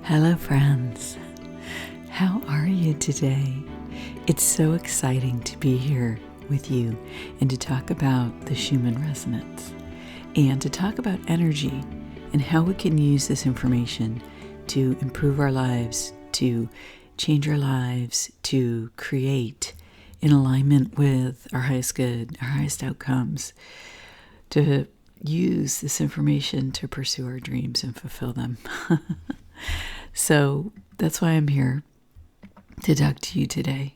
Hello, friends. How are you today? It's so exciting to be here with you and to talk about the Schumann resonance and to talk about energy and how we can use this information to improve our lives, to change our lives, to create in alignment with our highest good, our highest outcomes, to use this information to pursue our dreams and fulfill them. So that's why I'm here to talk to you today.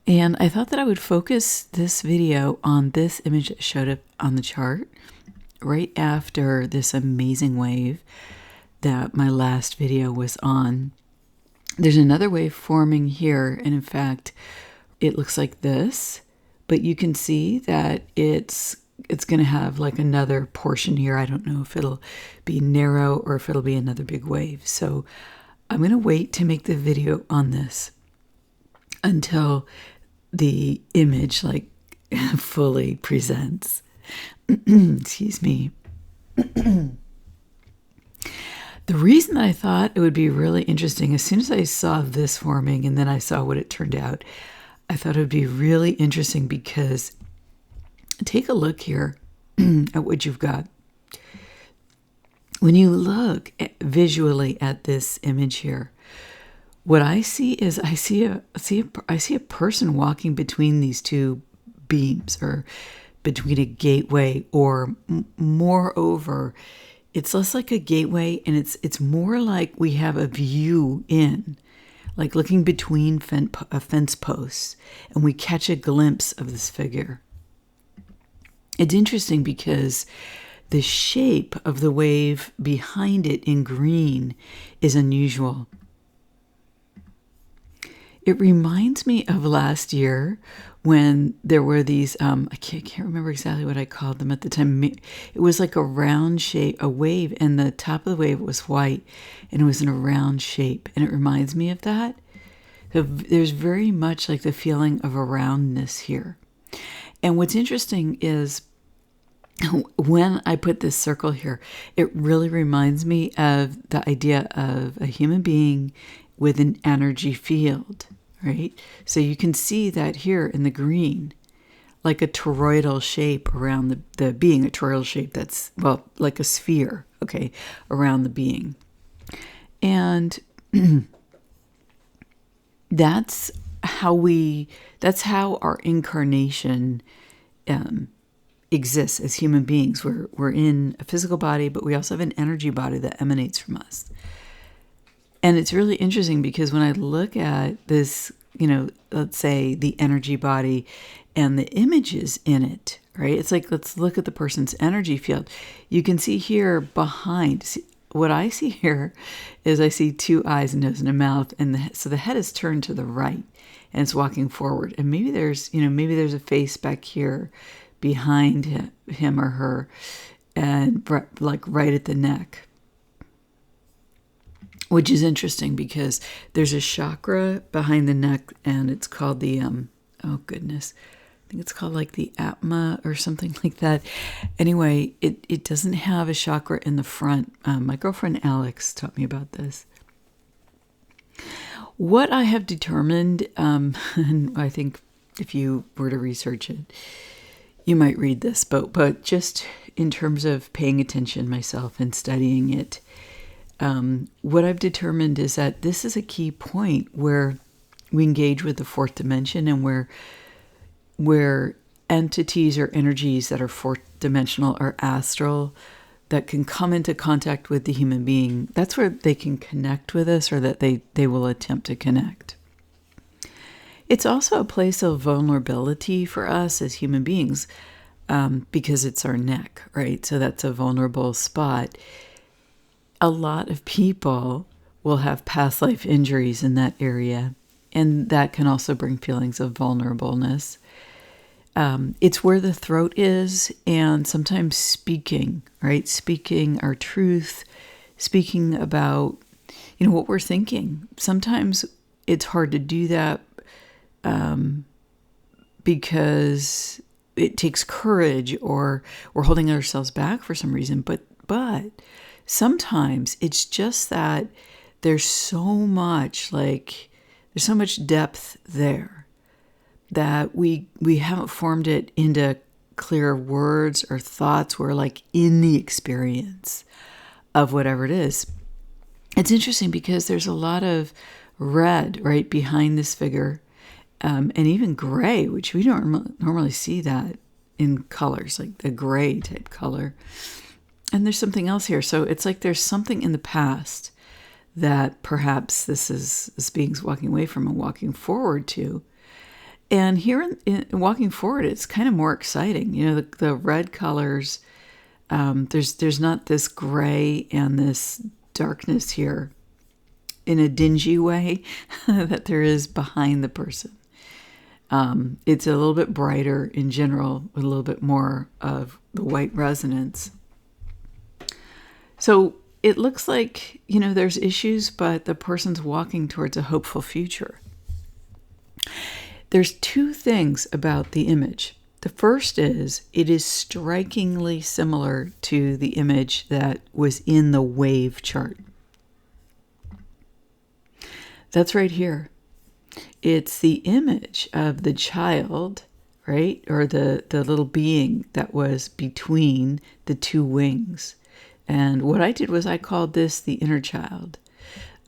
And I thought that I would focus this video on this image that showed up on the chart right after this amazing wave that my last video was on. There's another wave forming here, and in fact, it looks like this, but you can see that it's going to have like another portion here. I don't know if it'll be narrow or if it'll be another big wave. So I'm going to wait to make the video on this until the image like fully presents. Excuse me. The reason that I thought it would be really interesting, as soon as I saw this forming and then I saw what it turned out, I thought it would be really interesting because take a look here at what you've got. When you look visually at this image here, what I see is I see a person walking between these two beams, or between a gateway, or moreover, it's less like a gateway and it's more like we have a view in, like looking between fence posts, and we catch a glimpse of this figure. It's interesting because the shape of the wave behind it in green is unusual. It reminds me of last year when there were these, I can't remember exactly what I called them at the time. It was like a round shape, a wave, and the top of the wave was white, and it was in a round shape. And it reminds me of that. So there's very much like the feeling of a roundness here. And what's interesting is when I put this circle here, it really reminds me of the idea of a human being with an energy field, right? So you can see that here in the green, like a toroidal shape around the being, a toroidal shape that's, well, like a sphere, okay, around the being. And that's how our incarnation exists as human beings. We're in a physical body, but we also have an energy body that emanates from us. And it's really interesting because when I look at this, let's say the energy body and the images in it, right? It's like, let's look at the person's energy field. You can see here behind, what I see here is I see two eyes, a nose, and a mouth, and so the head is turned to the right and it's walking forward. And maybe there's a face back here behind him or her, and like right at the neck, which is interesting because there's a chakra behind the neck, and it's called the oh goodness, I think it's called like the Atma or something like that. Anyway, it doesn't have a chakra in the front. My girlfriend Alex taught me about this. What I have determined, and I think if you were to research it, you might read this, but just in terms of paying attention myself and studying it, what I've determined is that this is a key point where we engage with the fourth dimension, and where entities or energies that are fourth dimensional or astral that can come into contact with the human being, that's where they can connect with us, or that they will attempt to connect. It's also a place of vulnerability for us as human beings, because it's our neck, right? So that's a vulnerable spot. A lot of people will have past life injuries in that area, and that can also bring feelings of vulnerableness. It's where the throat is, and sometimes speaking, right? Speaking our truth, speaking about, what we're thinking. Sometimes it's hard to do that because it takes courage, or we're holding ourselves back for some reason. But sometimes it's just that there's so much depth there that we haven't formed it into clear words or thoughts. We're like in the experience of whatever it is. It's interesting because there's a lot of red right behind this figure, and even gray, which we don't normally see that in colors, like the gray type color. And there's something else here. So it's like there's something in the past that perhaps this being's walking away from and walking forward to. And here in walking forward, it's kind of more exciting. You know, the red colors, there's not this gray and this darkness here in a dingy way that there is behind the person. It's a little bit brighter in general, with a little bit more of the white resonance. So it looks like, you know, there's issues, but the person's walking towards a hopeful future. There's two things about the image. The first is it is strikingly similar to the image that was in the wave chart. That's right here. It's the image of the child, right? Or the little being that was between the two wings. And what I did was I called this the inner child.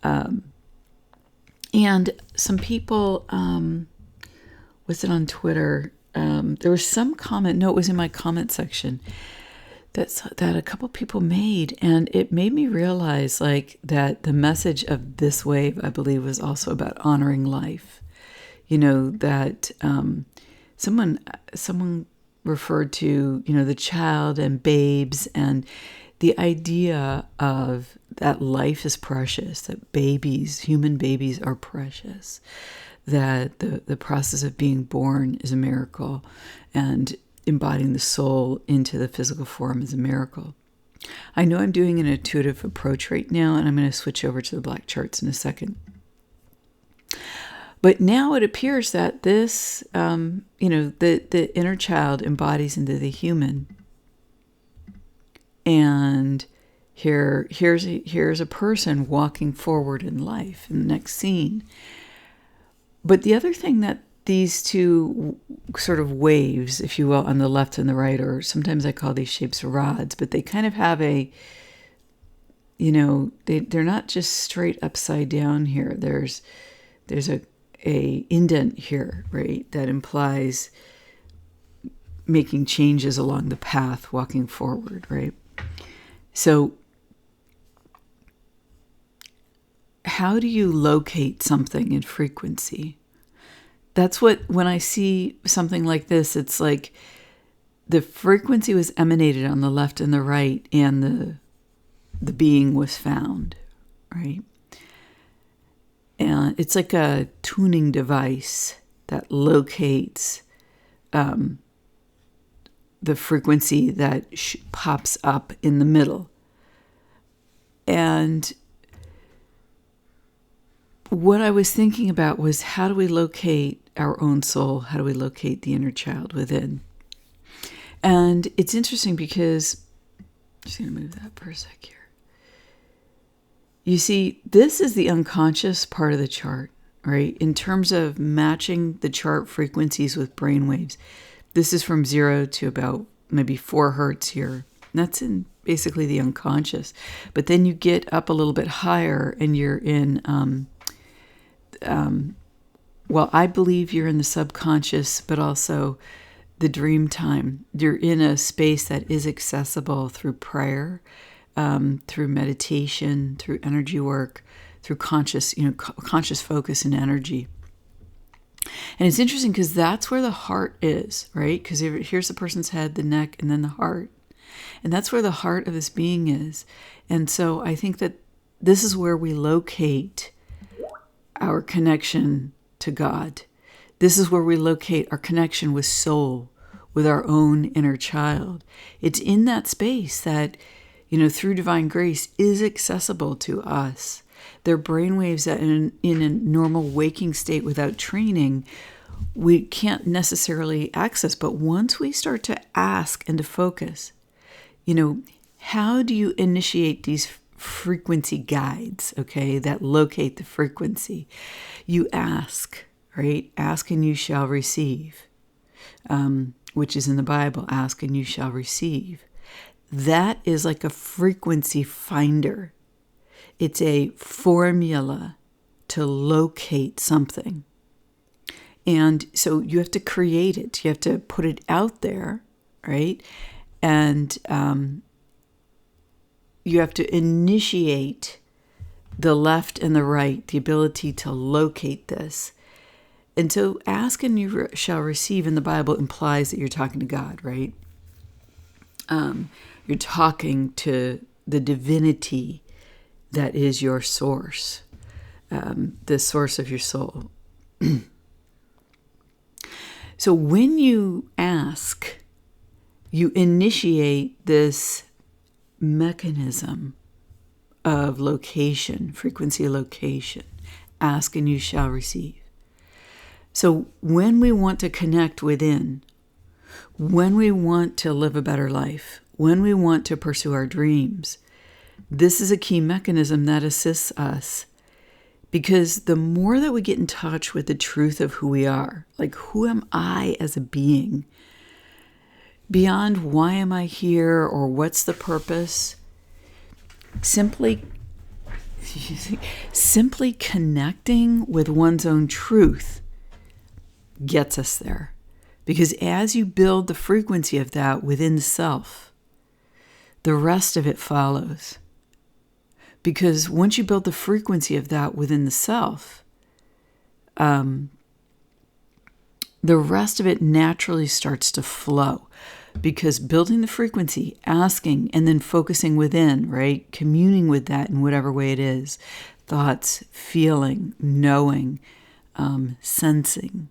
And some people, was it on Twitter? There was some comment, no, it was in my comment section, that a couple people made, and it made me realize like that the message of this wave, I believe, was also about honoring life. You know, that someone referred to, you know, the child and babes, and the idea of that life is precious, that babies, human babies are precious, that the process of being born is a miracle, and embodying the soul into the physical form is a miracle. I know I'm doing an intuitive approach right now, and I'm going to switch over to the black charts in a second. But now it appears that this, you know, the inner child embodies into the human. And here's a person walking forward in life in the next scene. But the other thing that these two sort of waves, if you will, on the left and the right, or sometimes I call these shapes rods, but they kind of have a, you know, they're not just straight upside down here. There's a indent here, right, that implies making changes along the path, walking forward, right? So how do you locate something in frequency? That's what, when I see something like this, it's like the frequency was emanated on the left and the right, and the being was found, right? And it's like a tuning device that locates the frequency that pops up in the middle. And what I was thinking about was, how do we locate our own soul? How do we locate the inner child within? And it's interesting because, I'm just going to move that for a sec here. You see, this is the unconscious part of the chart, right? In terms of matching the chart frequencies with brain waves. This is from 0 to about maybe 4 hertz here. And that's in basically the unconscious. But then you get up a little bit higher and you're in, well, I believe you're in the subconscious, but also the dream time. You're in a space that is accessible through prayer, through meditation, through energy work, through conscious focus and energy. And it's interesting because that's where the heart is, right? Because here's the person's head, the neck, and then the heart. And that's where the heart of this being is. And so I think that this is where we locate our connection to God. This is where we locate our connection with soul, with our own inner child. It's in that space that, you know, through divine grace is accessible to us. They're brainwaves that in a normal waking state without training, we can't necessarily access. But once we start to ask and to focus, you know, how do you initiate these frequency guides, okay, that locate the frequency. You ask, right? Ask and you shall receive, which is in the Bible. Ask and you shall receive. That is like a frequency finder. It's a formula to locate something. And so you have to create it. You have to put it out there, right? And you have to initiate the left and the right, the ability to locate this. And so ask and you shall receive in the Bible implies that you're talking to God, right? You're talking to the divinity that is your source, the source of your soul. So when you ask, you initiate this mechanism of location, frequency location. Ask and you shall receive. So when we want to connect within, when we want to live a better life, when we want to pursue our dreams, this is a key mechanism that assists us. Because the more that we get in touch with the truth of who we are, like who am I as a being, beyond why am I here or what's the purpose, simply connecting with one's own truth gets us there. Because as you build the frequency of that within self, the rest of it follows. Because once you build the frequency of that within the self, the rest of it naturally starts to flow. Because building the frequency, asking, and then focusing within, right? Communing with that in whatever way it is. Thoughts, feeling, knowing, sensing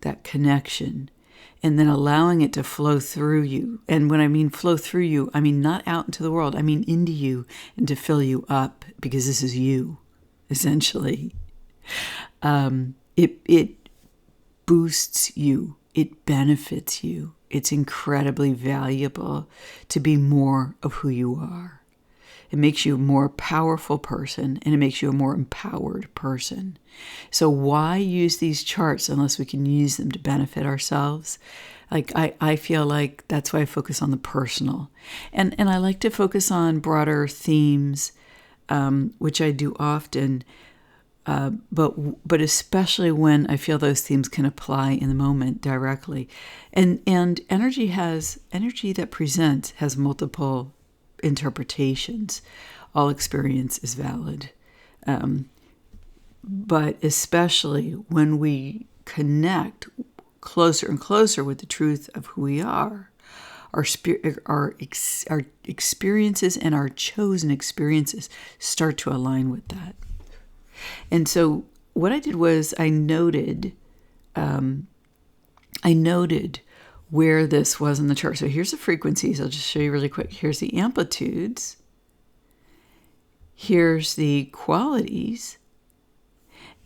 that connection. And then allowing it to flow through you. And when I mean flow through you, I mean not out into the world. I mean into you and to fill you up, because this is you, essentially. It boosts you. It benefits you. It's incredibly valuable to be more of who you are. It makes you a more powerful person, and it makes you a more empowered person. So why use these charts unless we can use them to benefit ourselves? Like I feel like that's why I focus on the personal. And I like to focus on broader themes, which I do often, but especially when I feel those themes can apply in the moment directly. And energy that presents has multiple interpretations. All experience is valid. But especially when we connect closer and closer with the truth of who we are, our experiences and our chosen experiences start to align with that. And so what I did was I noted where this was in the chart. So here's the frequencies. I'll just show you really quick. Here's the amplitudes. Here's the qualities.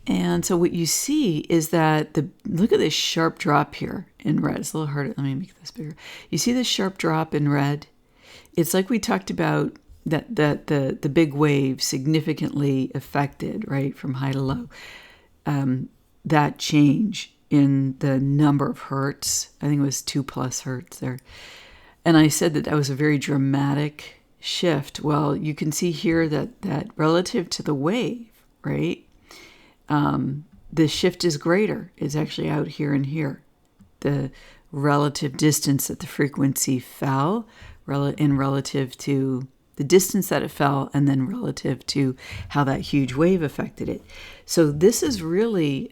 And so what you see is that look at this sharp drop here in red. It's a little hard. Let me make this bigger. You see this sharp drop in red? It's like we talked about that the big wave significantly affected, right, from high to low. That change in the number of hertz. I think it was 2+ hertz there. And I said that was a very dramatic shift. Well, you can see here that relative to the wave, right, the shift is greater. It's actually out here and here. The relative distance that the frequency fell in relative to the distance that it fell, and then relative to how that huge wave affected it. So this is really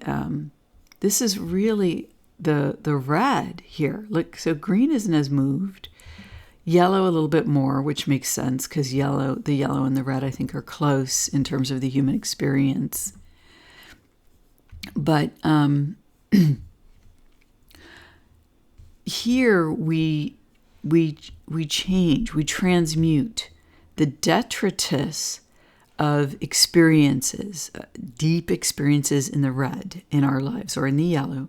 the red here. Look, so green isn't as moved. Yellow a little bit more, which makes sense because the yellow and the red I think are close in terms of the human experience. But here we change, we transmute the detritus of experiences, deep experiences in the red in our lives, or in the yellow,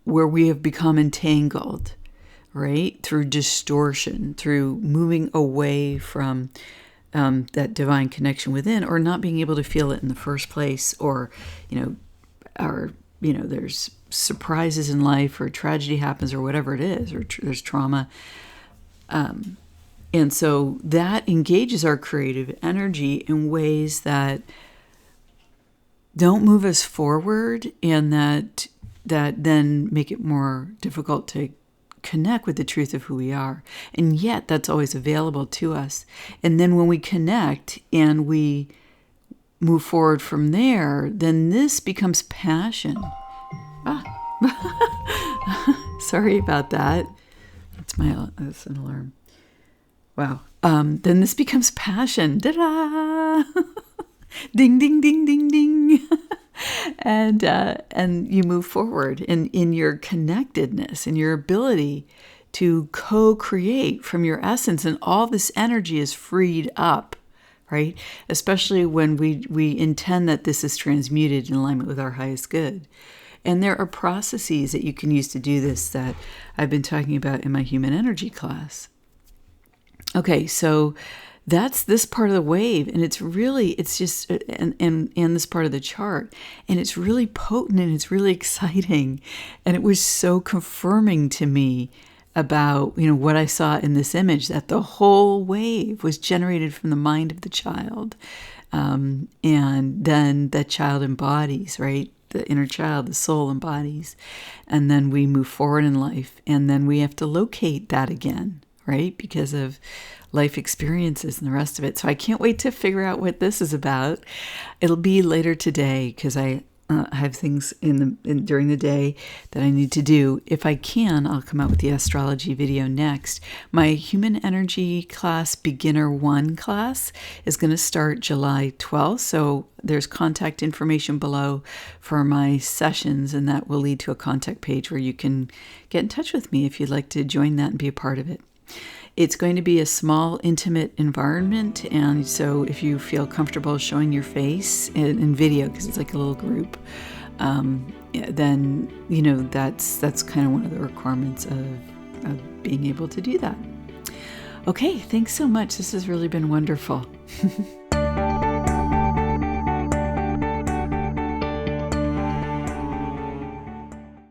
where we have become entangled, right, through distortion, through moving away from that divine connection within, or not being able to feel it in the first place, or, there's surprises in life, or tragedy happens, or whatever it is, or there's trauma. And so that engages our creative energy in ways that don't move us forward, and that then make it more difficult to connect with the truth of who we are. And yet that's always available to us. And then when we connect and we move forward from there, then this becomes passion. Sorry about that. That's an alarm. Wow. Then this becomes passion. Da-da! Ding, ding, ding, ding, ding. And you move forward in your connectedness and your ability to co-create from your essence, and all this energy is freed up, right? Especially when we intend that this is transmuted in alignment with our highest good. And there are processes that you can use to do this that I've been talking about in my human energy class. Okay, so that's this part of the wave, and it's just and this part of the chart, and it's really potent, and it's really exciting, and it was so confirming to me about what I saw in this image, that the whole wave was generated from the mind of the child, and then that child embodies, right? The inner child, the soul embodies, and then we move forward in life, and then we have to locate that again, right? Because of life experiences and the rest of it. So I can't wait to figure out what this is about. It'll be later today, because I have things during the day that I need to do. If I can, I'll come out with the astrology video next. My human energy class, beginner 1 class, is going to start July 12th. So there's contact information below for my sessions, and that will lead to a contact page where you can get in touch with me if you'd like to join that and be a part of it. It's going to be a small, intimate environment, and so if you feel comfortable showing your face in video, because it's like a little group, then that's kind of one of the requirements of being able to do that. Okay, thanks so much. This has really been wonderful.